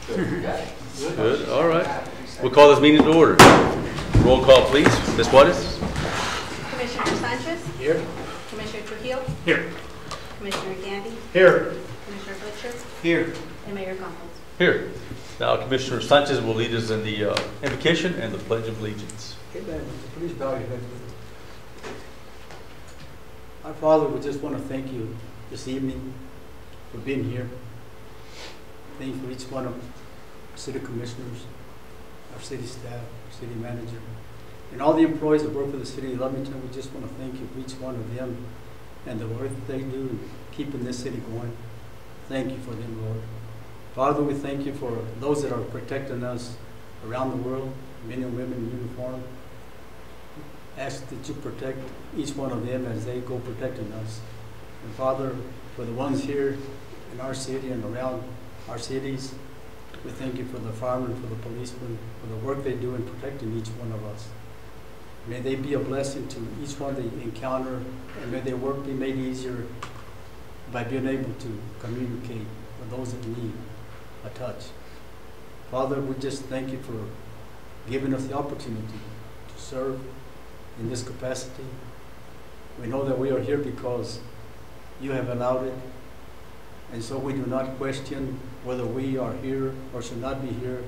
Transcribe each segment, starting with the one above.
Good. All right. We'll call this meeting to order. Roll call, please. Ms. Juarez? Commissioner Sanchez? Here. Commissioner Trujillo? Here. Commissioner Gandy? Here. Commissioner Butcher? Here. And Mayor Campos. Here. Now, Commissioner Sanchez will lead us in the invocation and the Pledge of Allegiance. Amen. Please bow your heads with me. Our Father, we just want to thank you this evening for being here. Thank you for each one of our city commissioners, our city staff, our city manager, and all the employees that work for the city of Lovington. We just want to thank you for each one of them and the work that they do in keeping this city going. Thank you for them, Lord. Father, we thank you for those that are protecting us around the world, men and women in uniform. Ask that you protect each one of them as they go protecting us. And Father, for the ones here in our city and around our cities, we thank you for the firemen, for the policemen, for the work they do in protecting each one of us. May they be a blessing to each one they encounter, and may their work be made easier by being able to communicate with those that need a touch. Father, we just thank you for giving us the opportunity to serve in this capacity. We know that we are here because you have allowed it, and so we do not question whether we are here or should not be here,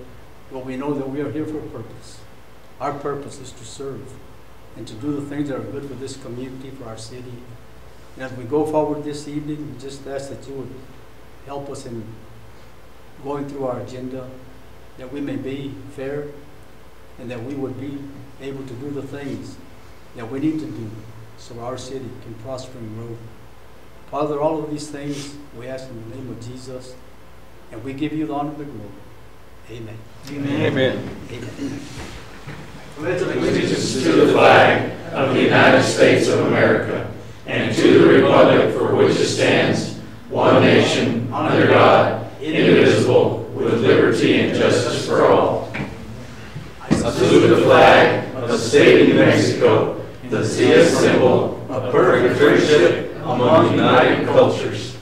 but we know that we are here for a purpose. Our purpose is to serve and to do the things that are good for this community, for our city. And as we go forward this evening, we just ask that you would help us in going through our agenda, that we may be fair and that we would be able to do the things that we need to do so our city can prosper and grow. Father, all of these things we ask in the name of Jesus, and we give you the honor and the glory. Amen. Amen. Amen. Amen. Pledge allegiance to the flag of the United States of America and to the republic for which it stands, one nation, under God, indivisible, with liberty and justice for all. I salute the flag of the state of New Mexico, the symbol of perfect friendship among united cultures.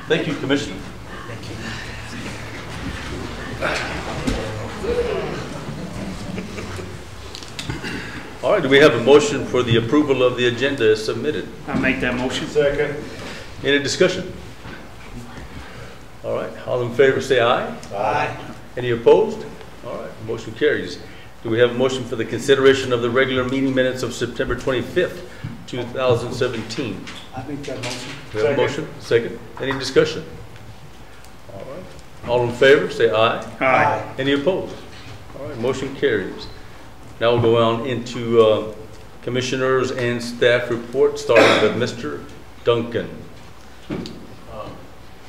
Thank you, Commissioner. Thank you. All right, do we have a motion for the approval of the agenda as submitted? I'll make that motion. Second. Any discussion? All right, all in favor say aye. Aye. Any opposed? All right, motion carries. Do we have a motion for the consideration of the regular meeting minutes of September 25th, 2017? I make that motion. We have a motion? Second. Any discussion? All right. All in favor say aye. Aye. Any opposed? All right, motion carries. Now we'll go on into commissioners and staff report, starting with Mr. Duncan.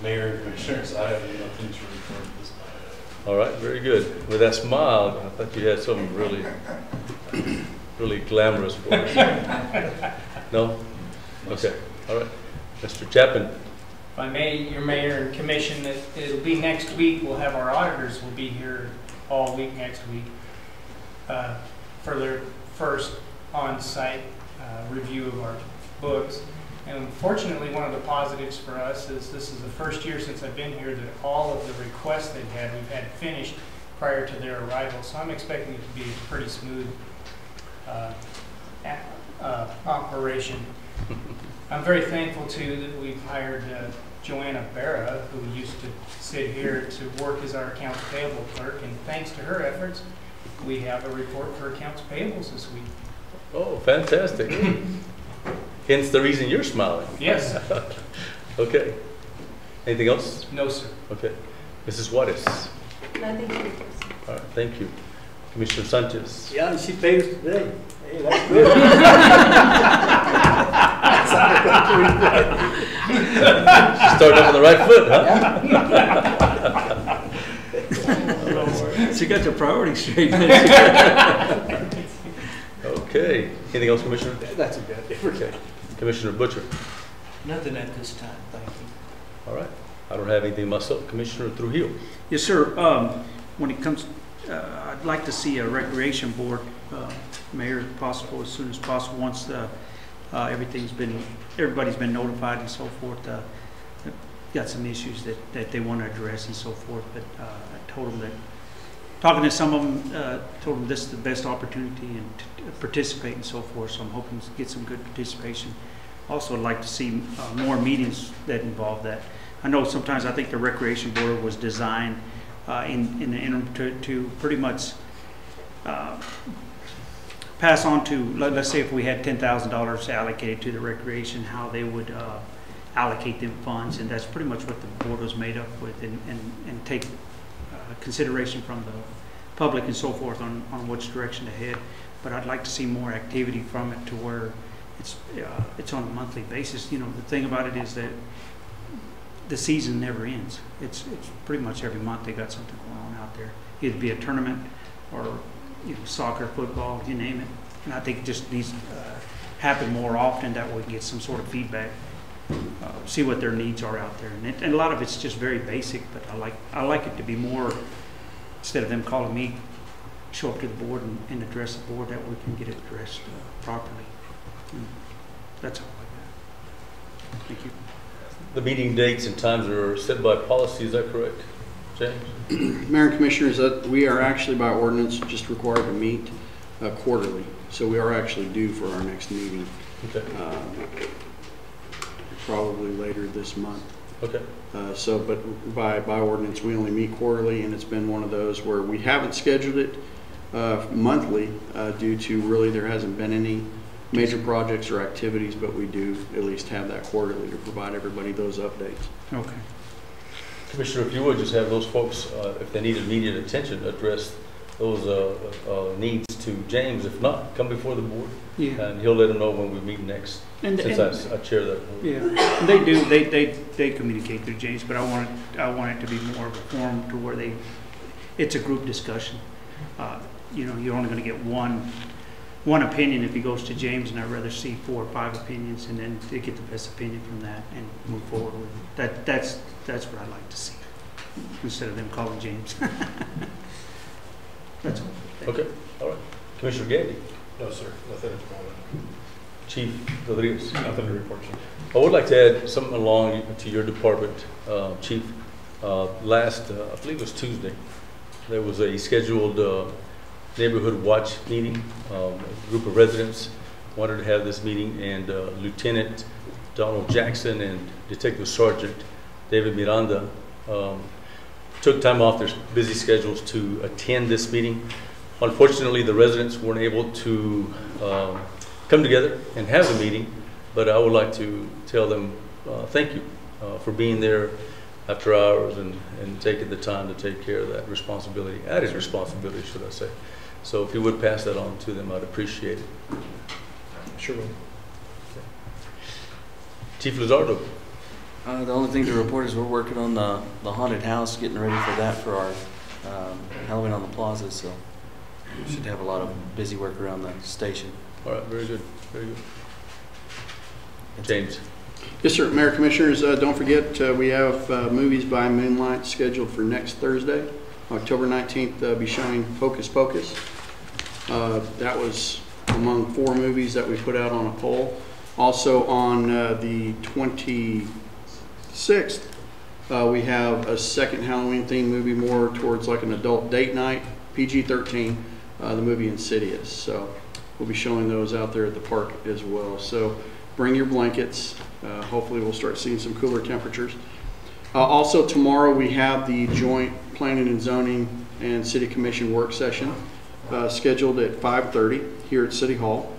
Mayor and Commissioners, I have nothing to report at this time. All right, very good. With that smile, I thought you had something really, really glamorous for us. No? Okay. All right. Mr. Chapman. If I may, your mayor and commission, it'll be next week. We'll have our auditors will be here all week next week for their first on-site review of our books. And fortunately, one of the positives for us is this is the first year since I've been here that all of the requests we've had finished prior to their arrival. So I'm expecting it to be a pretty smooth operation. I'm very thankful too that we've hired Joanna Barra, who used to sit here, to work as our accounts payable clerk, and thanks to her efforts, we have a report for accounts payables this week. Oh, fantastic. Hence the reason you're smiling. Yes. Okay. Anything else? No, sir. Okay. Mrs. Juarez. Nothing to report. All right, thank you. Commissioner Sanchez. Yeah, and she paid us today. Hey, that's good. She started off on the right foot, huh? She got the priorities straight. Okay. Anything else, Commissioner? That's a good. Okay. Commissioner Butcher. Nothing at this time, thank you. All right. I don't have anything myself. Commissioner Trujillo. Yes, sir. When it comes, I'd like to see a recreation board, mayor, if possible, as soon as possible. Once everybody's been notified and so forth. Got some issues that they want to address and so forth. But I told them that, talking to some of them, told them this is the best opportunity and to participate and so forth, so I'm hoping to get some good participation. Also, I'd like to see more meetings that involve that. I know sometimes I think the Recreation Board was designed in the interim to pretty much pass on to, let's say if we had $10,000 allocated to the recreation, how they would allocate them funds, and that's pretty much what the board was made up with, and take consideration from the public and so forth on which direction to head. But I'd like to see more activity from it to where it's on a monthly basis. You know, the thing about it is that the season never ends. It's pretty much every month they got something going on out there. It'd be a tournament or, you know, soccer, football, you name it. And I think just these happen more often. That way we get some sort of feedback, see what their needs are out there. And a lot of it's just very basic, but I like it to be more, instead of them calling me, show up to the board and address the board, that we can get it addressed properly. That's all I got. Thank you. The meeting dates and times are set by policy, is that correct, James? Mayor and Commissioners, we are actually by ordinance just required to meet quarterly. So we are actually due for our next meeting. Okay. Probably later this month. Okay. But by ordinance, we only meet quarterly, and it's been one of those where we haven't scheduled it monthly due to really there hasn't been any major projects or activities, but we do at least have that quarterly to provide everybody those updates. Okay. Commissioner, if you would just have those folks, if they need immediate attention, address those needs to James. If not, come before the board, and he'll let them know when we meet next. Since I chair that board. Yeah, and they do. They communicate through James, but I want it to be more of a forum to where it's a group discussion. You know, you're only going to get one opinion if he goes to James, and I'd rather see 4 or 5 opinions, and then they get the best opinion from that and move forward with it. That's what I'd like to see, instead of them calling James. That's all. Okay, all right. Commissioner Gandy. No, sir, nothing at the moment. Chief Rodriguez. Nothing to report, sir. I would like to add something along to your department, Chief. Last, I believe it was Tuesday, there was a scheduled neighborhood watch meeting. A group of residents wanted to have this meeting, and Lieutenant Donald Jackson and Detective Sergeant David Miranda took time off their busy schedules to attend this meeting. Unfortunately, the residents weren't able to come together and have the meeting, but I would like to tell them thank you for being there after hours and taking the time to take care of that responsibility, added responsibility, should I say. So if you would pass that on to them, I'd appreciate it. Sure will. Okay. Chief Lizardo. The only thing to report is we're working on the haunted house, getting ready for that for our Halloween on the Plaza, so we should have a lot of busy work around the station. All right, very good, very good. James. Yes, sir. Mayor, Commissioners, don't forget we have Movies by Moonlight scheduled for next Thursday, October 19th. Be showing Hocus Pocus. That was among 4 movies that we put out on a poll. Also on the 26th, we have a second Halloween themed movie, more towards like an adult date night, PG-13, the movie Insidious. So we'll be showing those out there at the park as well. So bring your blankets. Hopefully we'll start seeing some cooler temperatures. Also tomorrow we have the joint Planning and Zoning and City Commission work session scheduled at 5:30 here at City Hall.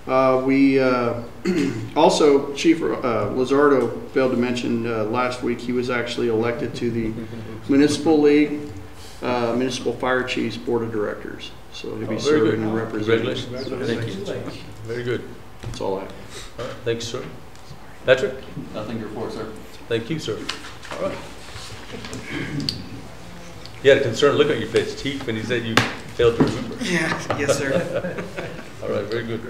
We also, Chief Lizardo failed to mention last week, he was actually elected to the Municipal League Municipal Fire Chiefs Board of Directors. So he'll be serving and representing. Congratulations. Thank you. Very good. That's all I have. All right, thanks, sir. Patrick? Nothing to report, sir. Thank you, sir. All right. You had a concerned look on your face, Chief, when he said you failed to remember. Yeah, yes, sir. All right, very good.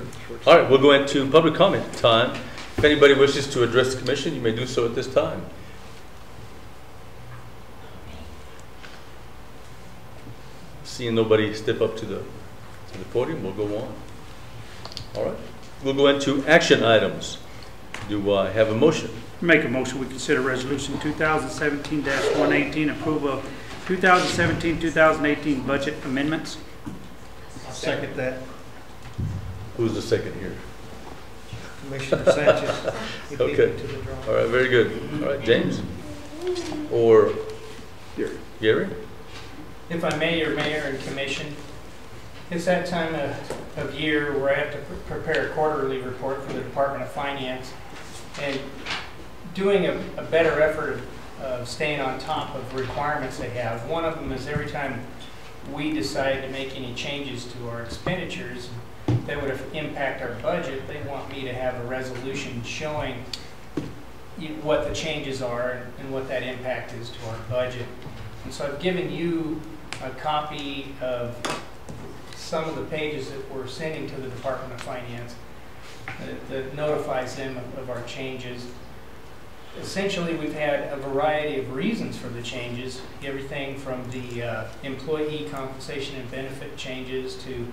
All right, we'll go into public comment time. If anybody wishes to address the commission, you may do so at this time. Seeing nobody step up to the podium, we'll go on. All right, we'll go into action items. Do I have a motion? Make a motion we consider resolution 2017-118, approval of 2017-2018 budget amendments. I'll second that. Who's the second here? Commissioner Sanchez. He beat Okay. me to the draw. All right, very good. All right, James? Or Gary? If I may, your mayor and commission, it's that time of year where I have to prepare a quarterly report for the Department of Finance, and doing a better effort of staying on top of requirements they have. One of them is every time we decide to make any changes to our expenditures that would impact our budget, they want me to have a resolution showing what the changes are and what that impact is to our budget. And so I've given you a copy of some of the pages that we're sending to the Department of Finance that notifies them of our changes. Essentially, we've had a variety of reasons for the changes, everything from the employee compensation and benefit changes to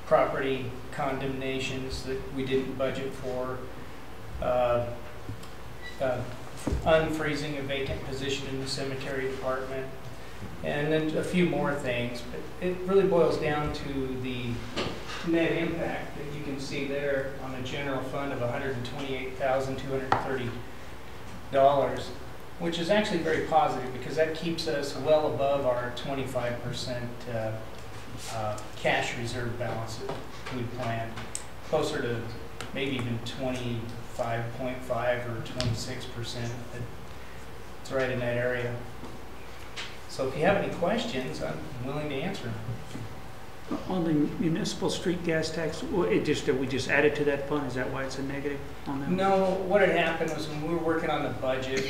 property condemnations that we didn't budget for, unfreezing a vacant position in the cemetery department, and then a few more things. But it really boils down to the net impact that you can see there on a general fund of $128,230, which is actually very positive because that keeps us well above our 25% cash reserve balance that we planned, closer to maybe even 25.5 or 26%. It's right in that area. So if you have any questions, I'm willing to answer them. On the municipal street gas tax, we just added to that fund? Is that why it's a negative on that? No, what had happened was when we were working on the budget,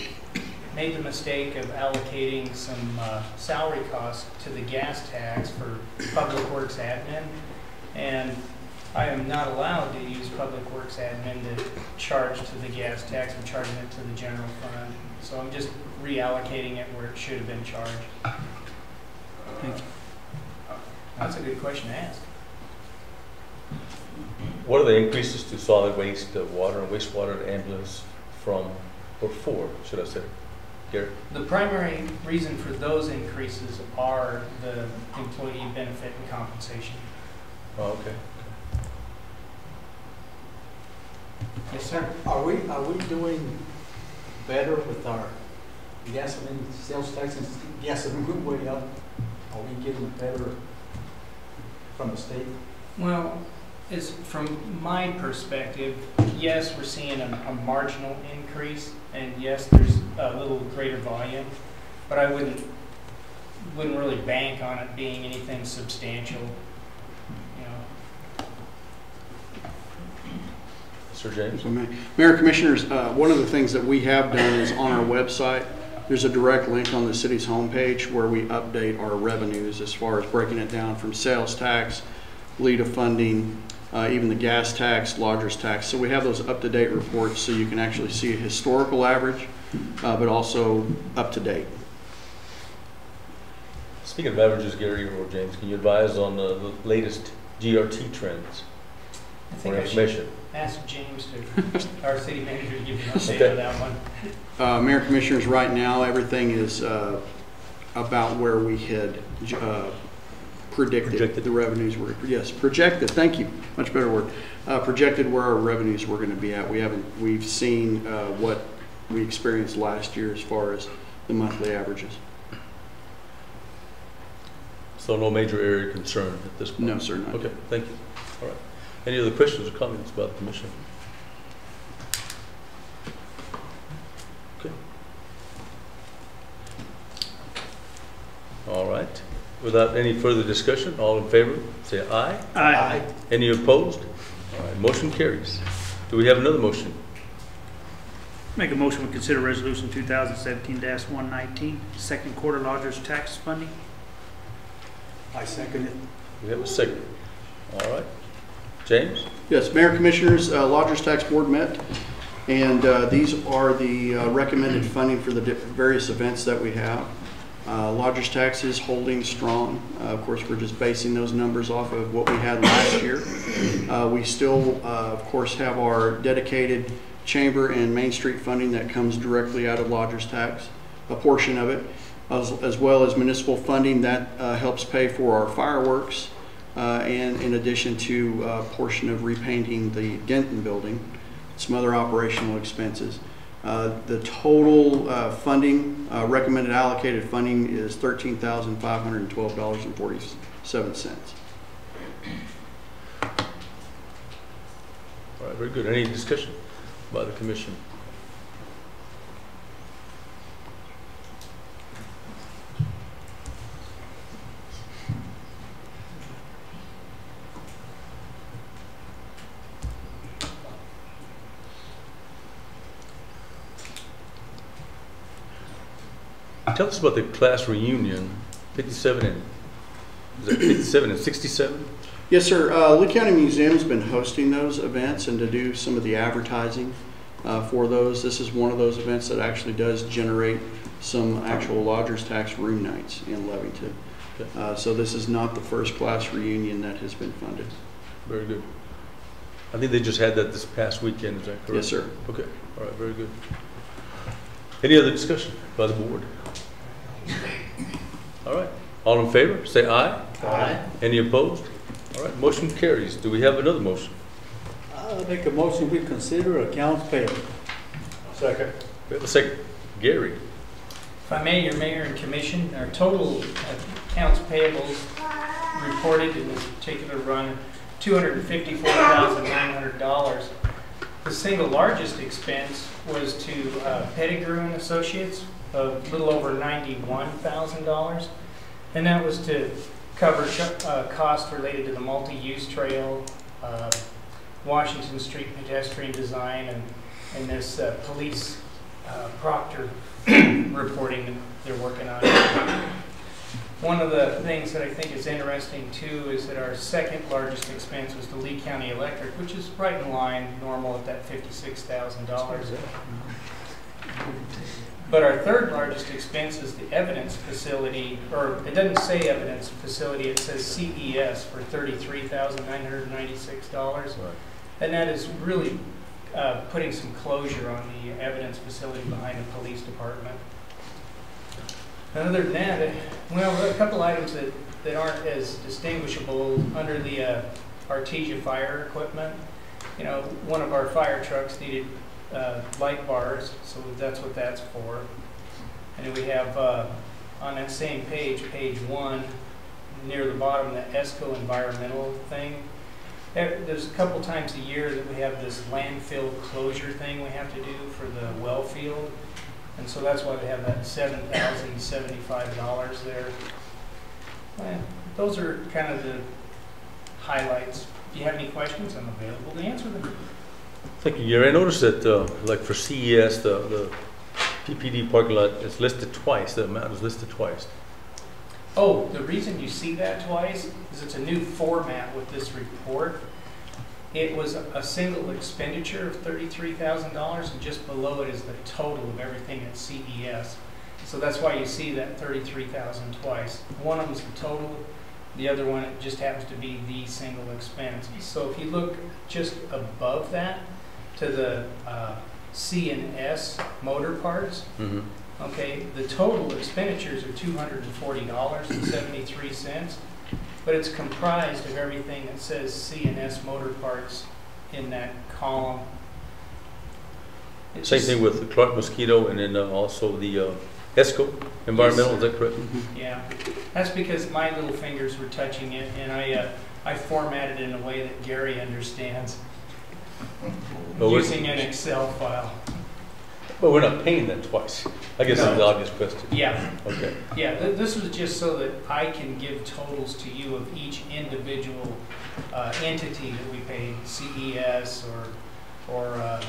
made the mistake of allocating some salary costs to the gas tax for public works admin, and I am not allowed to use public works admin to charge to the gas tax. I'm charging it to the general fund, so I'm just reallocating it where it should have been charged. Thank you. That's a good question to ask. What are the increases to solid waste, water and wastewater, and ambulance from, or for, should I say? Gary? The primary reason for those increases are the employee benefit and compensation. Oh, okay. Yes, sir. Are we doing better with our gasoline sales tax and gasoline way up? Are we getting better from the state? Well, from my perspective, yes, we're seeing a marginal increase, and yes, there's a little greater volume, but I wouldn't really bank on it being anything substantial. Sir James? Mayor, Commissioners, one of the things that we have done is on our website, there's a direct link on the city's homepage where we update our revenues as far as breaking it down from sales tax, LEDA funding, even the gas tax, lodger's tax. So we have those up-to-date reports so you can actually see a historical average, but also up-to-date. Speaking of averages, Gary or James, can you advise on the latest GRT trends I for think I should information? ask James our city manager, to give you an update on that one. Mayor, Commissioners, right now everything is about where we had predicted the revenues were. Yes, projected. Thank you. Much better word. Projected where our revenues were going to be at. We've seen what we experienced last year as far as the monthly averages. So no major area of concern at this point? No, sir. Not. Okay, thank you. All right. Any other questions or comments about the commission? Okay. All right. Without any further discussion, all in favor, say aye. Aye. Any opposed? All right, motion carries. Do we have another motion? Make a motion to consider resolution 2017-119, second quarter lodger's tax funding. I second it. We have a second. All right. James? Yes, Mayor, Commissioners, Lodgers Tax Board met, and these are the recommended funding for the various events that we have. Lodgers Tax is holding strong. Of course, we're just basing those numbers off of what we had last year. We still, of course, have our dedicated chamber and Main Street funding that comes directly out of Lodgers Tax, a portion of it. as well as municipal funding that helps pay for our fireworks, and in addition to a portion of repainting the Denton building, some other operational expenses. The total funding, recommended allocated funding is $13,512.47. All right, very good. Any discussion by the commission? Tell us about the class reunion, 57 and, is it 57 and 67? Yes, sir. Lee County Museum's been hosting those events and to do some of the advertising for those. This is one of those events that actually does generate some actual lodgers tax room nights in Lovington. Okay. So this is not the first class reunion that has been funded. Very good. I think they just had that this past weekend, is that correct? Yes, sir. Okay, all right, very good. Any other discussion by the board? All right, all in favor, say aye. Aye. Any opposed? All right, motion carries. Do we have another motion? I'll make a motion, we consider accounts payable. Second. We have a second. Gary. If I may, your mayor and commission, our total accounts payables reported in this particular run, $254,900. The single largest expense was to Pettigrew and Associates, a little over $91,000, and that was to cover costs related to the multi-use trail, Washington Street pedestrian design, and this police proctor reporting that they're working on. One of the things that I think is interesting too is that our second largest expense was the Lee County Electric, which is right in line, normal at that $56,000. But our third largest expense is the evidence facility, or it doesn't say evidence facility, it says CES for $33,996. Right. And that is really putting some closure on the evidence facility behind the police department. And other than that, well, there are a couple items that aren't as distinguishable under the Artesia fire equipment. You know, one of our fire trucks needed light bars, so that's what that's for. And then we have on that same page, page 1, near the bottom, the ESCO environmental thing. There's a couple times a year that we have this landfill closure thing we have to do for the well field. And so that's why we have that $7,075 there. And those are kind of the highlights. If you have any questions, I'm available to answer them. Thank you, Gary. I noticed that, like for CES, the PPD parking lot is listed twice. The amount is listed twice. Oh, the reason you see that twice is it's a new format with this report. It was a single expenditure of $33,000, and just below it is the total of everything at CES. So that's why you see that $33,000 twice. One of them is the total, the other one it just happens to be the single expense. So if you look just above that to the C&S motor parts, okay, the total expenditures are $240.73. But it's comprised of everything that says C&S motor parts in that column. Same thing with the Clark Mosquito and then also the ESCO environmental, is that correct? Yeah, that's because my little fingers were touching it, and I formatted it in a way that Gary understands, using an Excel file. But we're not paying that twice. I guess that's the obvious question. Yeah. Okay. Yeah, this was just so that I can give totals to you of each individual entity that we pay, CES or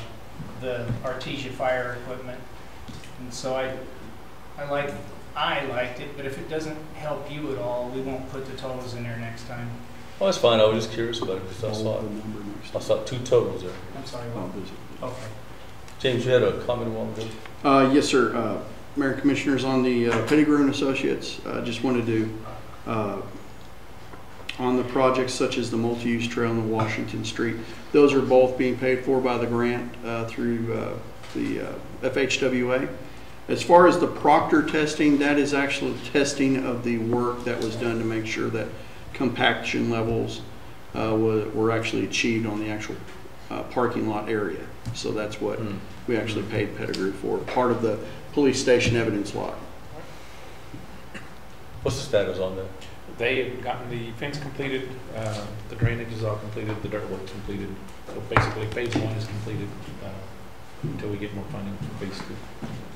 the Artesia fire equipment. And so I liked it, but if it doesn't help you at all, we won't put the totals in there next time. Well, that's fine. I was just curious about it because I saw two totals there. I'm sorry, what? Okay. James, you had a comment a while ago? Yes, sir. Mayor and Commissioners, on the Pettigrew and Associates, just wanted to, on the projects such as the multi-use trail in Washington Street, those are both being paid for by the grant through the FHWA. As far as the proctor testing, that is actually testing of the work that was done to make sure that compaction levels were actually achieved on the actual parking lot area. So that's what we actually paid Pettigrew for, part of the police station evidence log. What's the status on that? They have gotten the fence completed, the drainage is all completed, the dirt work's completed. So basically, phase 1 is completed until we get more funding for phase 2.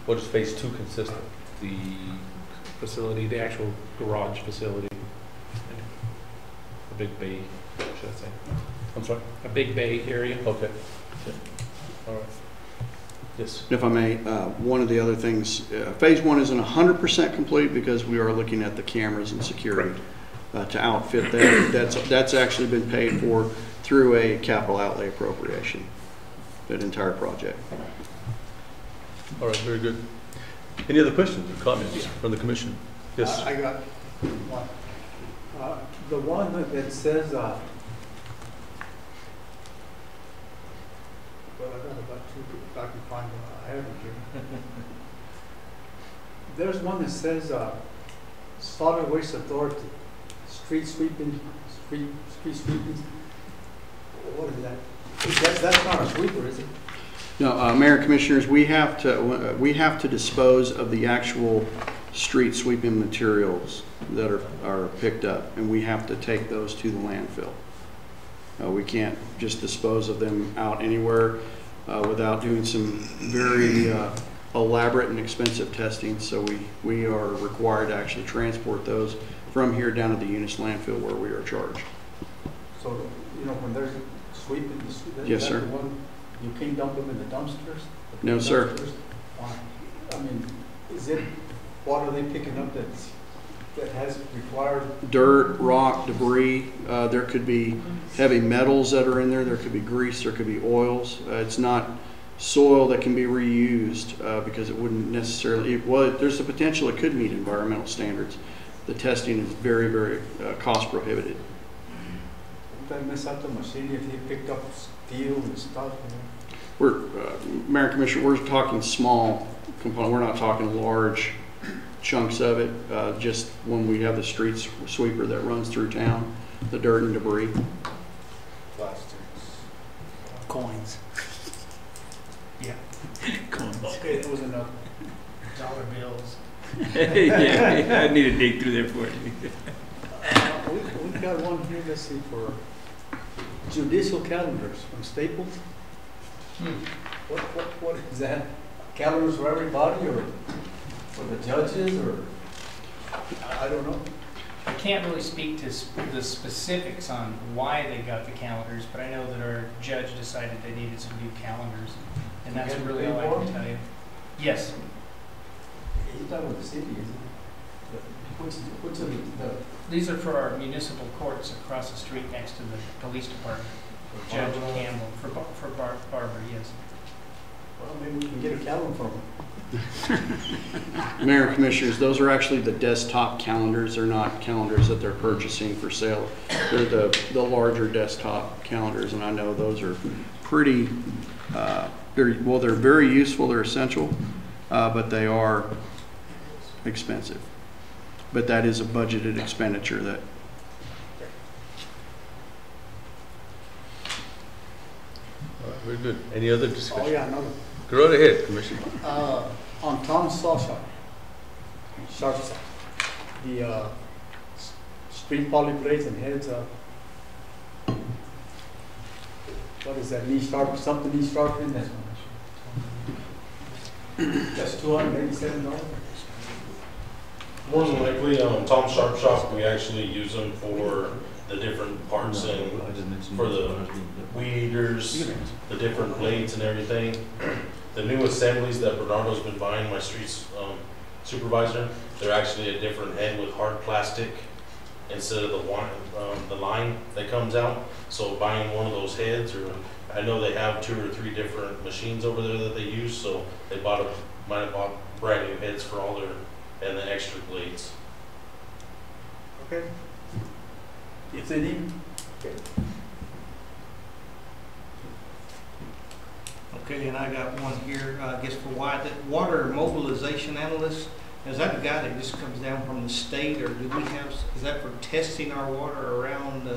What does phase 2 consist of? The facility, the actual garage facility, a big bay, should I say? I'm sorry? A big bay area. Okay. All right. Yes. If I may, one of the other things, phase 1 isn't 100% complete because we are looking at the cameras and security to outfit that. That's actually been paid for through a capital outlay appropriation, that entire project. All right, very good. Any other questions or comments from the commission? Yes. I got one. The one that says, well, I got about two, if I can find it, I have it here. There's one that says, Solid Waste Authority, street sweeping, street sweeping. What is that? That's not a sweeper, is it? No, Mayor and Commissioners, we have to dispose of the actual street sweeping materials that are picked up, and we have to take those to the landfill. We can't just dispose of them out anywhere without doing some very elaborate and expensive testing. So we are required to actually transport those from here down to the Eunice landfill where we are charged. So, when there's sweeping, Yes, sir. the one, you can't dump them in the dumpsters? No, sir. I mean, what are they picking up that has required? Dirt, rock, debris. There could be heavy metals that are in there. There could be grease. There could be oils. It's not soil that can be reused because it wouldn't necessarily. There's the potential it could meet environmental standards. The testing is very, very cost prohibitive. Would that mess up the machine if they picked up steel and stuff? We're Mayor and Commissioner, we're talking small component. We're not talking large chunks of it. Just when we have the street sweeper that runs through town, the dirt and debris. Plastics. Coins. Yeah. Coins. Okay, that was enough. Dollar bills. Yeah, I need to dig through there for it. We've got one here, let's see, for judicial calendars from Staples. What is that? Calendars for everybody or for the judges or? I don't know. I can't really speak to the specifics on why they got the calendars, but I know that our judge decided they needed some new calendars, and that's really all I can tell you. Yes. He's done with the city, isn't he? Which of the? These are for our municipal courts across the street next to the police department. Judge Campbell, for Barbara, yes. Well, maybe we can get a calendar from him. Mayor and Commissioners, those are actually the desktop calendars. They're not calendars that they're purchasing for sale. They're the larger desktop calendars, and I know those are pretty, they're very useful, they're essential, but they are expensive. But that is a budgeted expenditure that. All right, very good. Any other discussion? Oh, yeah, another. Go right ahead, Commissioner. On Tom's Saw Shop, the street poly blades and heads, what is that, knee sharp, something knee sharp in that? That's $287. More than likely, Tom Sharp Shop, we actually use them for the different parts and for the weed eaters, the different blades and everything. The new assemblies that Bernardo's been buying, my streets supervisor, they're actually a different head with hard plastic instead of the line that comes out. So buying one of those heads, or I know they have 2 or 3 different machines over there that they use, so they might have bought brand new heads for all their and the extra blades. Okay. If they need. Okay. Okay, and I got one here, I guess for Wyatt, that water mobilization analyst, is that a guy that just comes down from the state, or do we have, is that for testing our water around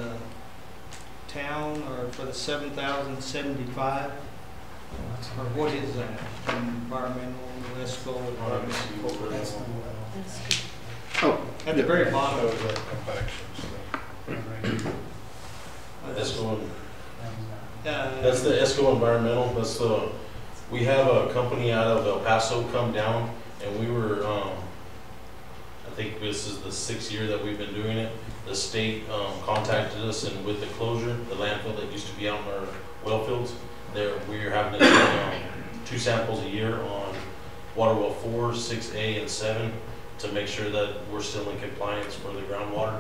town, or for the 7,075? Or what is that? Environmental, ESCO, environmental? That's good. Oh, At the very bottom. ESCO, Uh, that's the ESCO Environmental. We have a company out of El Paso come down, and we were, I think this is the 6th year that we've been doing it. The state contacted us, and with the closure, the landfill that used to be out in our well fields, we're having to take 2 samples a year on water well 4, 6A, and 7 to make sure that we're still in compliance for the groundwater.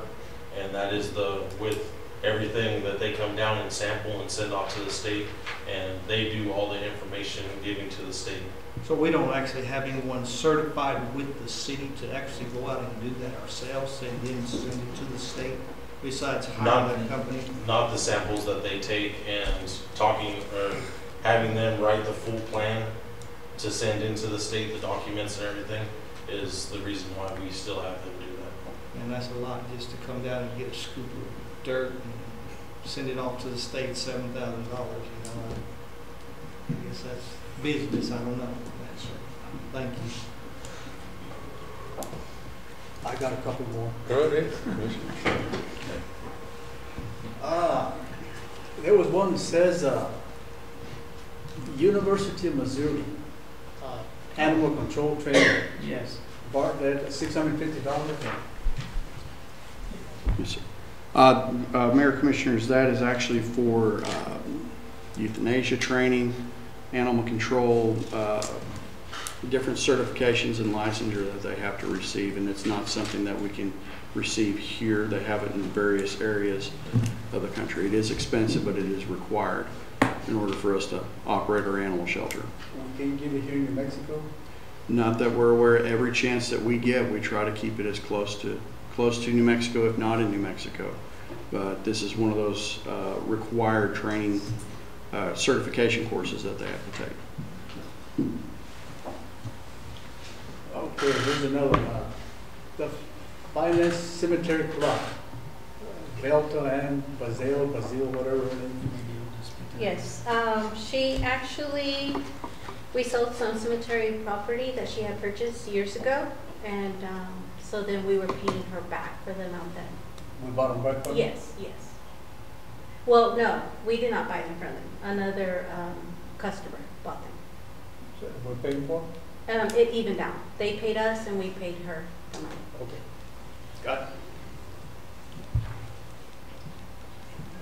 And that is with everything that they come down and sample and send off to the state, and they do all the information giving to the state. So we don't actually have anyone certified with the city to actually go out and do that ourselves and then send it to the state, besides hiring that company? Not the samples that they take and talking or having them write the full plan to send into the state, the documents and everything, is the reason why we still have them do that. And that's a lot just to come down and get a scoop of dirt and send it off to the state, $7,000, you know. I guess that's business, I don't know. Thank you. I got a couple more. Go ahead. There was one that says, University of Missouri, animal control training, Yes. Bart, that $650. Yes, sir. Mayor Commissioners, that is actually for euthanasia training, animal control, different certifications and licensure that they have to receive, and it's not something that we can receive here. They have it in various areas of the country. It is expensive, but it is required in order for us to operate our animal shelter. Can you give it here in New Mexico? Not that we're aware. Every chance that we get, we try to keep it as close to New Mexico, if not in New Mexico. But this is one of those required training certification courses that they have to take. Okay, here's another one. The Finance Cemetery Clock. Belta and Bazil, whatever her name Yes, she actually, we sold some cemetery property that she had purchased years ago, and so then we were paying her back for the amount that. is. We bought them back from her? Yes, yes. Well, no, we did not buy them from them. Another customer bought them. So we're paying for it? It evened out. They paid us and we paid her the money. Okay. Got it.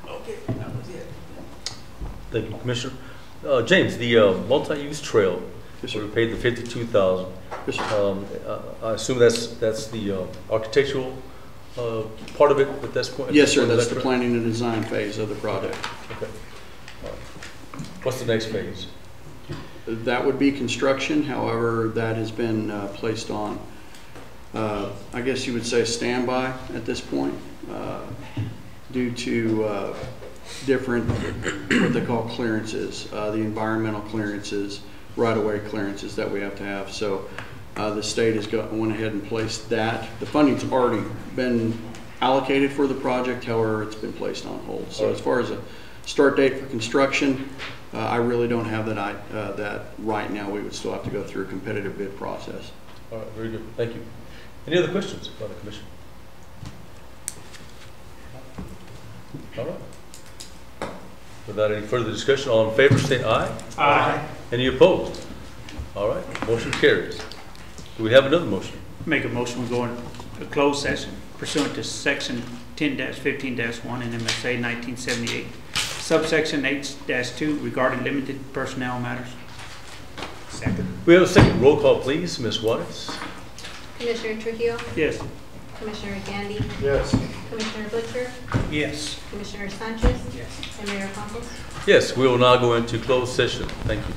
Okay, that was it. Thank you, Commissioner. James, the multi-use trail, Yes, where sir. we paid the $52,000. Yes, sir. I assume that's the architectural part of it at this point? Yes, sir. Is That's that the correct? planning and design phase of the project. Okay. All right. What's the next phase? That would be construction. However, that has been placed on, I guess you would say, standby at this point, due to different, what they call clearances, the environmental clearances, right-of-way clearances that we have to have. So the state has went ahead and placed that. The funding's already been allocated for the project. However, it's been placed on hold. So as far as a start date for construction, I really don't have that right now. We would still have to go through a competitive bid process. All right, very good. Thank you. Any other questions by the commission? All right. Without any further discussion, all in favor say aye. Aye. Any opposed? All right, motion carries. Do we have another motion? Make a motion, we go into a closed session pursuant to section 10-15-1 and MSA 1978, subsection H-2 regarding limited personnel matters. Second. We have a second. Roll call, please. Ms. Waters? Commissioner Trujillo, Yes. Commissioner Gandy, Yes. Commissioner Butcher, Yes. Commissioner Sanchez, Yes. and Mayor Campos. Yes, we will now go into closed session. Thank you.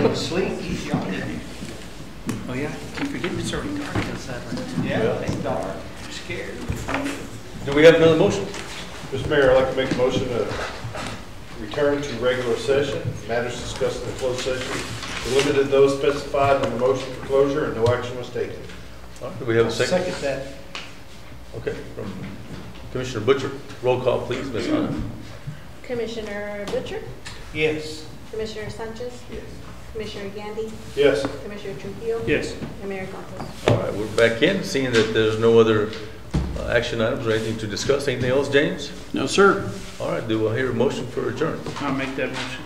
go to sleep, he's yawning. Oh, yeah, keep forgetting it's already dark outside. Yeah, it's dark, I'm scared. Do we have another motion? Mr. Mayor, I'd like to make a motion to return to regular session. Matters discussed in the closed session were limited to those specified in the motion for closure, and no action was taken. All right, do we have a second? Second that. Okay, from Commissioner Butcher. Roll call, please, Ms. Anna. Commissioner Butcher, Yes. Commissioner Sanchez, Yes. Commissioner Gandy, Yes. Commissioner Trujillo, Yes. and Mayor Campos. All right, we're back in, seeing that there's no other action items or anything to discuss. Anything else, James? No, sir. All right, do I hear a motion for adjourn? I'll make that motion.